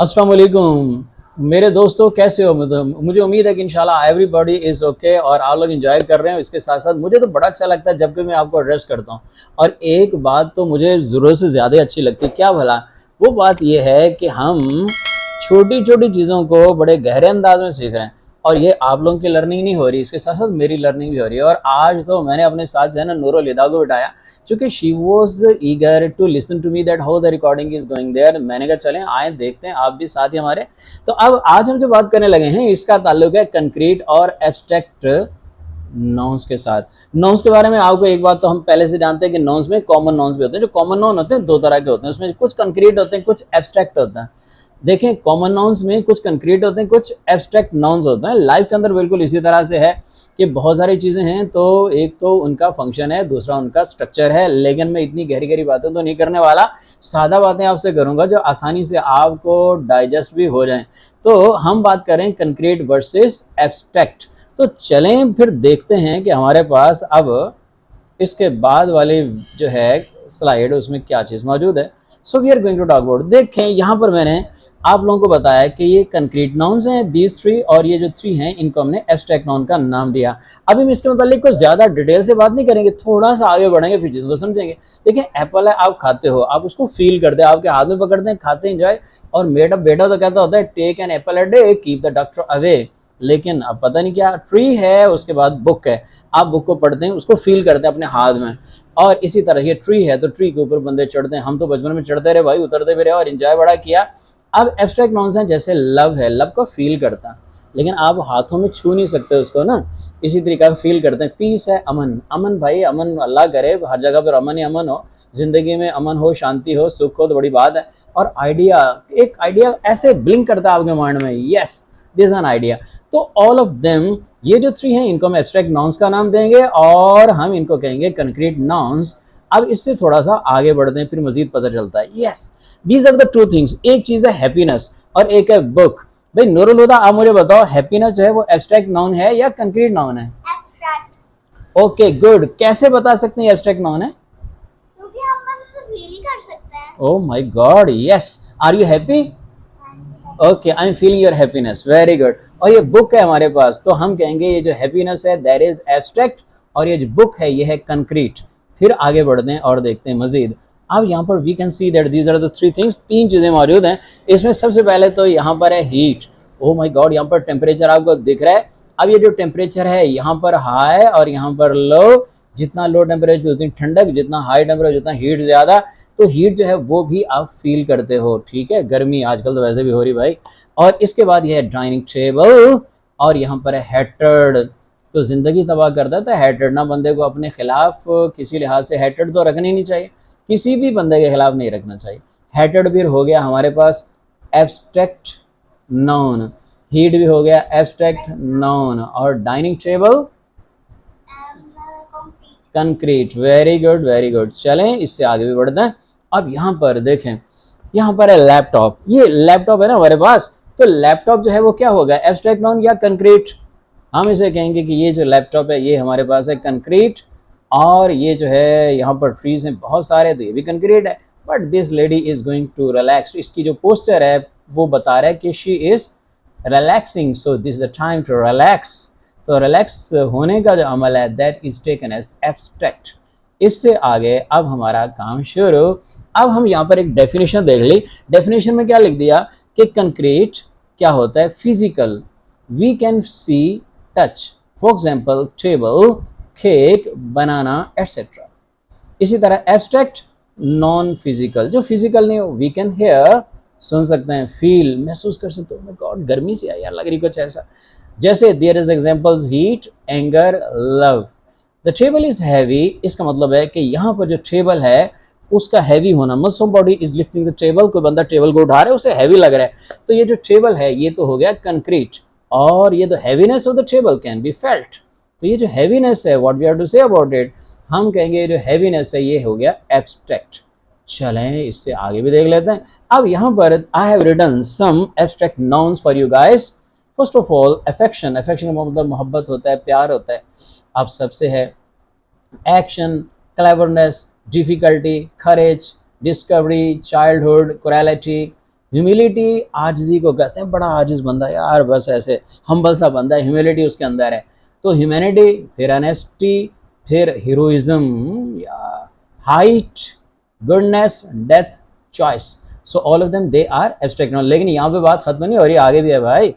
अस्सलाम वालेकुम मेरे दोस्तों, कैसे हो? मुझे उम्मीद है कि इंशाल्लाह एवरीबॉडी इज़ ओके और आप लोग एंजॉय कर रहे हो। इसके साथ साथ मुझे तो बड़ा अच्छा लगता है जब भी मैं आपको एड्रेस करता हूँ। और एक बात तो मुझे ज़रूरत से ज़्यादा अच्छी लगती है, क्या भला? वो बात ये है कि हम छोटी छोटी चीज़ों को बड़े गहरे अंदाज में सीख रहे हैं। और ये आप लोगों की लर्निंग नहीं हो रही, इसके साथ साथ मेरी लर्निंग भी हो रही है। और आज तो मैंने अपने साथ जो है ना नूरुल हुदा को बिठाया, क्योंकि she was eager to listen to me that how the recording is going there. मैंने कहा चलें आए देखते हैं, आप भी साथ ही हमारे। तो अब आज हम जो बात करने लगे हैं इसका ताल्लुक है कंक्रीट और एब्स्ट्रैक्ट नाउन्स के साथ। नाउन्स के बारे में आपको एक बात तो हम पहले से जानते हैं कि नाउन्स में कॉमन नाउन्स भी होते हैं। जो कॉमन नाउन होते हैं दो तरह के होते हैं, उसमें कुछ कंक्रीट होते हैं, कुछ एब्स्ट्रैक्ट होता है। देखें, कॉमन नाउन्स में कुछ कंक्रीट होते हैं, कुछ एब्स्ट्रैक्ट नाउन्स होते हैं। लाइफ के अंदर बिल्कुल इसी तरह से है कि बहुत सारी चीज़ें हैं, तो एक तो उनका फंक्शन है, दूसरा उनका स्ट्रक्चर है। लेकिन मैं इतनी गहरी गहरी बातें तो नहीं करने वाला, सादा बातें आपसे करूंगा जो आसानी से आपको डाइजेस्ट भी हो जाएं। तो हम बात करें कंक्रीट वर्सेस एब्स्ट्रैक्ट। तो चलें फिर देखते हैं कि हमारे पास अब इसके बाद वाली जो है स्लाइड उसमें क्या चीज़ मौजूद है। So we are going to talk about. देखें, यहाँ पर मैंने आप लोगों को बताया कि ये कंक्रीट नाउन्स हैं दीज थ्री, और ये जो थ्री हैं इनको हमने एब्स्ट्रैक्ट नाउन का नाम दिया। अभी हम इसके मतलब कुछ ज़्यादा डिटेल से बात नहीं करेंगे, थोड़ा सा आगे बढ़ेंगे फिर चीज़ों को समझेंगे। देखिए, एप्पल है, आप खाते हो, आप उसको फील करते हो, आपके हाथ में पकड़ते हैं, खाते हैं, एंजॉय। और मेरा बेटा तो कहता होता है take an apple a day keep the doctor away. लेकिन अब पता नहीं क्या, ट्री है उसके बाद बुक है, आप बुक को पढ़ते हैं, उसको फील करते हैं अपने हाथ में। और इसी तरह ये ट्री है तो ट्री के ऊपर बंदे चढ़ते हैं। हम तो बचपन में चढ़ते रहे भाई, उतरते भी रहे और एंजॉय बड़ा किया। अब एब्स्ट्रैक्ट नाउन्स हैं, जैसे लव है, लव को फील करता, लेकिन आप हाथों में छू नहीं सकते उसको ना। इसी तरीके का फील करते हैं। पीस है, अमन, अमन भाई, अमन अल्लाह करे हर जगह पर अमन ही अमन हो, जिंदगी में अमन हो, शांति हो, सुख हो तो बड़ी बात है। और आइडिया, एक आइडिया ऐसे ब्लिंक करता है आपके माइंड में, यस दिस एन आइडिया। तो ऑल ऑफ देम, ये जो थ्री हैं इनको हम एब्स्ट्रैक्ट नाउन्स का नाम देंगे और हम इनको कहेंगे कंक्रीट नाउन्स। अब इससे थोड़ा सा आगे बढ़ते हैं, फिर मजीद पता चलता है। Yes, these are the two things. एक चीज है हैप्पीनेस और एक है बुक। भाई नूरुल हुदा, आप मुझे बताओ, हैप्पीनेस जो है वो एब्स्ट्रैक्ट नाउन है या कंक्रीट नाउन है? Okay good. कैसे बता सकते हैं एब्स्ट्रैक्ट नाउन है? क्योंकि हम बस उसे फील ही कर सकते हैं। Oh my god, yes. Are you happy? Okay, I am feeling your happiness, very good. और ये बुक है हमारे पास, तो हम कहेंगे ये जो हैप्पीनेस है दैट इज एब्स्ट्रैक्ट, और ये जो बुक है ये है कंक्रीट। फिर आगे बढ़ते हैं और देखते हैं मजीद। अब यहाँ पर we can see that these are the three things, तीन चीजें मौजूद हैं इसमें। सबसे पहले तो यहाँ पर है हीट। ओह माय गॉड, यहाँ पर टेम्परेचर आपको दिख रहा है। अब ये जो टेम्परेचर है यहाँ पर हाई और यहाँ पर लो। जितना लो टेम्परेचर उतनी ठंडक, जितना हाई टेम्परेचर उतना हीट ज्यादा। तो हीट जो है वो भी आप फील करते हो, ठीक है। गर्मी आजकल तो वैसे भी हो रही भाई। और इसके बाद ये है डाइनिंग टेबल, और यहाँ पर है हैटर्ड। तो जिंदगी तबाह कर देता है हैटर्ड ना, बंदे को अपने खिलाफ किसी लिहाज से हैटर्ड तो रखनी नहीं चाहिए, किसी भी बंदे के खिलाफ नहीं रखना चाहिए। हैटर्ड भी हो गया हमारे पास एब्स्ट्रैक्ट नाउन, हीट भी हो गया एब्स्ट्रैक्ट नाउन, और dining table concrete. Very good very good. चलें इससे आगे भी बढ़ते हैं। अब यहाँ पर देखें, यहाँ पर है लैपटॉप। ये लैपटॉप है ना हमारे पास, तो लैपटॉप जो है वो क्या होगा, एब्स्ट्रैक्ट नाउन या कंक्रीट? हम इसे कहेंगे कि ये जो लैपटॉप है ये हमारे पास है कंक्रीट। और ये जो है यहाँ पर ट्रीज हैं बहुत सारे, तो ये भी कंक्रीट है। But this lady is going to relax, इसकी जो पोस्टर है वो बता रहा है कि she is relaxing, so this the time to relax. तो रिलैक्स होने का जो अमल है that is taken as abstract. इससे आगे अब हमारा काम शुरू। अब हम यहाँ पर एक डेफिनेशन देख ली। डेफिनेशन में क्या लिख दिया कि कंक्रीट क्या होता है, physical, we can see, touch, for example table, cake, banana etcetera. इसी तरह एब्स्ट्रैक्ट, नॉन फिजिकल, जो फिजिकल नहीं हो, वी कैन हेयर, सुन सकते हैं, फील, महसूस कर सकते हो। गॉड गर्मी से यार लग रही कुछ ऐसा। जैसे there is examples heat, anger, love. The table is heavy, इसका मतलब है कि यहाँ पर जो टेबल है उसका हैवी होना, must somebody is lifting the table, कोई बंदा टेबल को उठा रहा है, उसे हैवी लग रहा है। तो ये जो टेबल है ये तो हो गया कंक्रीट, और ये the heaviness of the table can be felt. तो ये जो हैवीनेस है, what we have to say about it, हम कहेंगे ये जो हैवीनेस है ये हो गया एब्स्ट्रैक्ट। चलें इससे आगे भी देख लेते हैं। अब यहाँ पर I have written some abstract nouns for you guys. First of all affection, affection का मतलब मोहब्बत होता है, प्यार होता है, आप सबसे है। एक्शन, क्लेवरनेस, डिफिकल्टी, करेज, डिस्कवरी, चाइल्डहुड, कोरैलिटी, ह्यूमिलिटी आजिज़ी को कहते हैं, बड़ा आजिज़ बंदा यार, बस ऐसे हम्बल सा बंदा है, ह्यूमिलिटी उसके अंदर है। तो ह्यूमैनिटी, फिर ऑनेस्टी, फिर हीरोइज्म या height, goodness, death, choice. So all of them they are abstract noun. लेकिन यहाँ पे बात खत्म नहीं हो रही, आगे भी है भाई।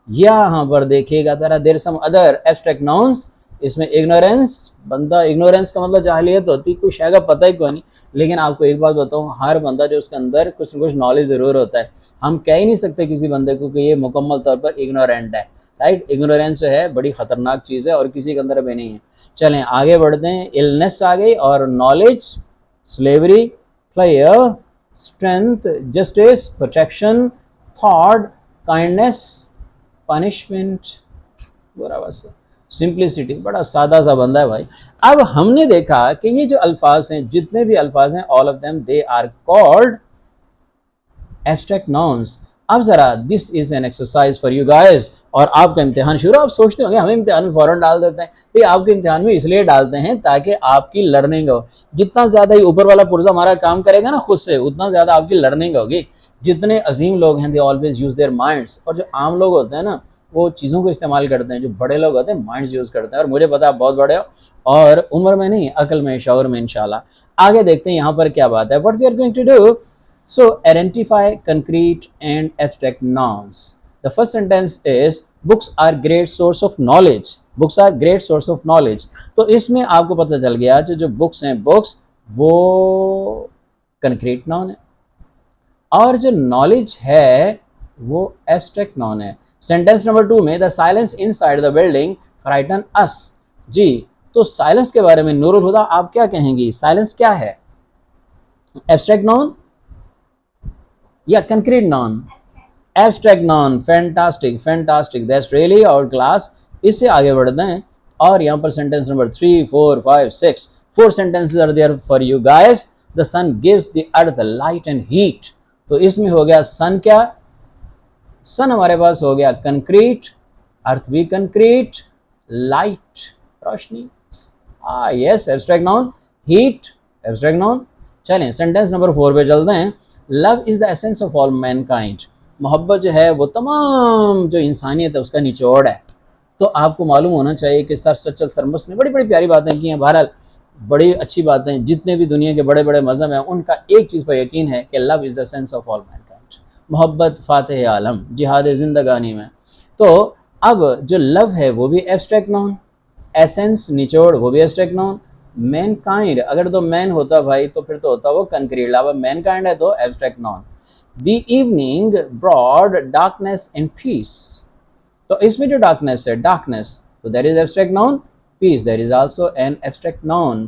यहाँ पर देखिएगा जरा, there some other abstract nouns. इसमें इग्नोरेंस, बंदा इग्नोरेंस का मतलब जाहिलियत होती, कुछ है का पता ही क्यों नहीं। लेकिन आपको एक बात बताऊं, हर बंदा जो उसके अंदर कुछ न कुछ नॉलेज जरूर होता है। हम कह ही नहीं सकते किसी बंदे को कि ये मुकम्मल तौर पर इग्नोरेंट है, राइट। इग्नोरेंस जो है बड़ी खतरनाक चीज़ है और किसी के अंदर भी नहीं है। चलें आगे बढ़ते हैं। इलनेस आ गई और knowledge, slavery, player, strength, justice, protection, thought, kindness, punishment, बुरा वैसा, सिंप्लिसिटी, बड़ा सादा सा बंदा है भाई। अब हमने देखा कि ये जो अल्फाज हैं, जितने भी अल्फाज हैं, all of them they are called abstract nouns. अब जरा this is an exercise for you guys, और आपका इम्तिहान शुरू। आप सोचते होंगे हमें इम्तिहान में फौरन डाल देते हैं। तो आपके इम्तिहान में इसलिए डालते हैं ताकि आपकी लर्निंग हो। जितना ज्यादा ये ऊपर वाला पुर्जा हमारा काम करेगा ना खुद से, उतना ज्यादा आपकी लर्निंग होगी। जितने अजीम लोग हैं, they always use their minds, और जो आम लोग होते हैं ना, वो चीज़ों को इस्तेमाल करते हैं। जो बड़े लोग होते हैं माइंड्स यूज करते हैं। और मुझे पता है आप बहुत बड़े हो, और उम्र में नहीं, अकल में, शौर में इंशाल्लाह। आगे देखते हैं यहाँ पर क्या बात है। What we are going to do, so identify concrete and abstract nouns. The first sentence is books are great source of knowledge. Books are great source of knowledge. तो इसमें आपको पता चल गया जो बुक्स हैं, बुक्स वो concrete noun है, और जो नॉलेज है वो एब्स्ट्रैक्ट नाउन है। सेंटेंस नंबर 2 में the silence inside the building frighten us. जी, तो साइलेंस के बारे में नूरुल हुदा आप क्या कहेंगी? साइलेंस क्या है, एब्स्ट्रैक्ट नाउन या concrete noun? Abstract noun. Fantastic, fantastic, that's really our class. इससे आगे बढ़ते हैं, और यहाँ पर sentence number 3, 4, 5, 6, 4 sentences are there for you guys. The sun gives the earth light and heat. तो इसमें हो गया सन, क्या सन हमारे पास हो गया कंक्रीट, अर्थ भी कंक्रीट, लाइट रोशनी, yes abstract noun, heat abstract noun. चलें सेंटेंस नंबर 4 पे चलते हैं। Love is the essence of all mankind. मोहब्बत जो है वो तमाम जो इंसानियत है उसका निचोड़ है। तो आपको मालूम होना चाहिए कि सर सचल सरमस ने बड़ी बड़ी प्यारी बातें की हैं। बहरहाल बड़ी अच्छी बातें, जितने भी दुनिया के बड़े बड़े मजहब हैं उनका एक चीज़ पर यकीन है कि love is the sense of all mankind. मोहब्बत फातिह आलम, जिहाद जिंदगानी में। तो अब जो लव है वो भी एब्स्ट्रैक्ट नाउन, एसेंस निचोड़ वो भी एब्स्ट्रैक्ट नाउन, मैनकाइंड अगर तो मैन होता भाई तो फिर तो होता वो कंक्रीट, अब मैनकाइंड है तो abstract noun. The evening brought darkness and peace. तो इसमें जो डार्कनेस है, डार्कनेस, तो that is abstract noun. Peace that is also an abstract noun.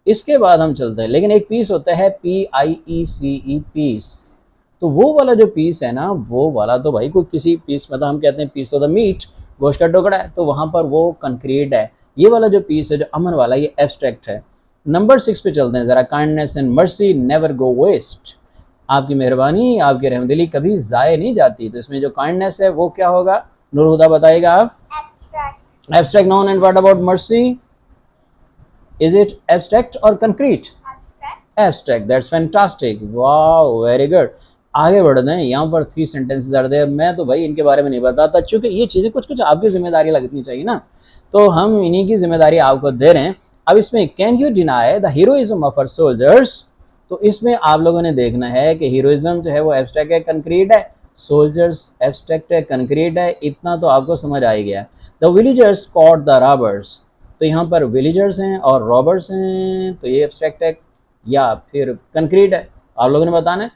इसके बाद हम चलते हैं, लेकिन एक पीस होता है PIECE, पीस। तो वो वाला जो पीस है ना, वो वाला तो भाई कोई किसी पीस, मतलब हम कहते हैं पीस ऑफ द मीट, गोश्त का टुकड़ा है, तो वहां पर वो कंक्रीट है। ये वाला जो पीस है, जो अमन वाला, ये एब्स्ट्रैक्ट है। नंबर 6 पे चलते हैं जरा। Kindness and mercy never go waste. आपकी मेहरबानी, आपकी रहमदिली कभी जाए नहीं जाती। तो इसमें जो काइंडनेस है वो क्या होगा, नूर हुदा बताएगा आप। Abstract. Abstract noun. And what about mercy, is it abstract और concrete? Abstract. Abstract, that's fantastic, wow, very good. आगे बढ़ते हैं। यहाँ पर 3 सेंटेंसेस आर देयर। मैं तो भाई इनके बारे में नहीं बताता, क्योंकि ये चीज़ें कुछ कुछ आपकी जिम्मेदारी लगनी चाहिए ना, तो हम इन्हीं की जिम्मेदारी आपको दे रहे हैं। अब इसमें can you deny the heroism of our soldiers. तो इसमें आप लोगों ने देखना है कि हीरोइज्म जो है वो एब्स्ट्रैक्ट है, कंक्रीट है, सोल्जर्स एब्स्ट्रैक्ट है, कंक्रीट है, इतना तो आपको समझ आ ही गया। The villagers caught the robbers. तो यहाँ पर विलेजर्स हैं और रॉबर्स हैं, तो ये एब्स्ट्रैक्ट है या फिर कंक्रीट है, आप लोगों ने बताना है।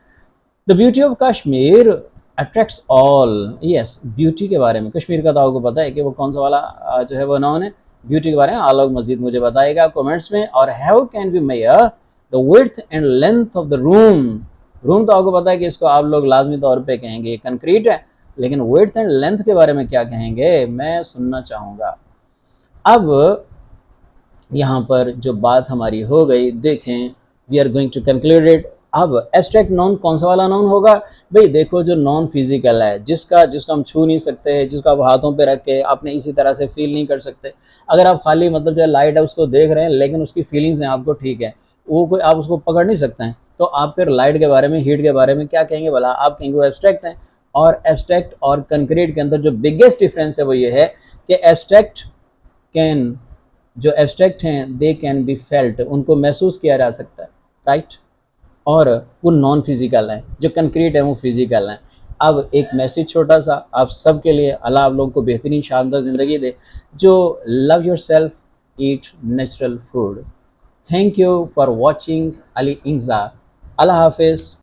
The beauty of Kashmir attracts all. Yes, beauty के बारे में, कश्मीर का तो आपको पता है कि वो कौन सा वाला जो है वो नाउन है। ब्यूटी के बारे में आप लोग मजीद मुझे बताएगा कमेंट्स में। और how can we measure the width and length of the room. Room तो आपको पता है कि इसको आप लोग लाजमी तौर पे कहेंगे कंक्रीट है, लेकिन विड्थ एंड लेंथ के बारे में क्या कहेंगे, मैं सुनना चाहूँगा। अब यहाँ पर जो बात हमारी हो गई, देखें, we are going to conclude it. अब एब्स्ट्रैक्ट नॉन कौन सा वाला नॉन होगा भाई? देखो, जो नॉन फिजिकल है, जिसको हम छू नहीं सकते, जिसको आप हाथों पे रख के आपने इसी तरह से फील नहीं कर सकते। अगर आप खाली मतलब जो लाइट है उसको देख रहे हैं, लेकिन उसकी फीलिंग्स हैं आपको, ठीक है, वो कोई आप उसको पकड़ नहीं सकते हैं, तो आप फिर लाइट के बारे में, हीट के बारे में क्या कहेंगे भला? आप कहेंगे वो एब्स्ट्रैक्ट हैं। और एब्स्ट्रैक्ट और कंक्रीट के अंदर जो बिगेस्ट डिफरेंस है वो ये है कि एब्स्ट्रैक्ट कैन, जो एब्स्ट्रैक्ट हैं दे कैन बी फेल्ट, उनको महसूस किया जा सकता है, राइट, और वो नॉन फिजिकल हैं। जो कंक्रीट है वो फिजिकल हैं। अब एक मैसेज छोटा सा आप सब के लिए, अल्लाह आप लोगों को बेहतरीन शानदार ज़िंदगी दे, जो love yourself, eat natural food. Thank you for watching Ali Inja. अल्लाह हाफिज़।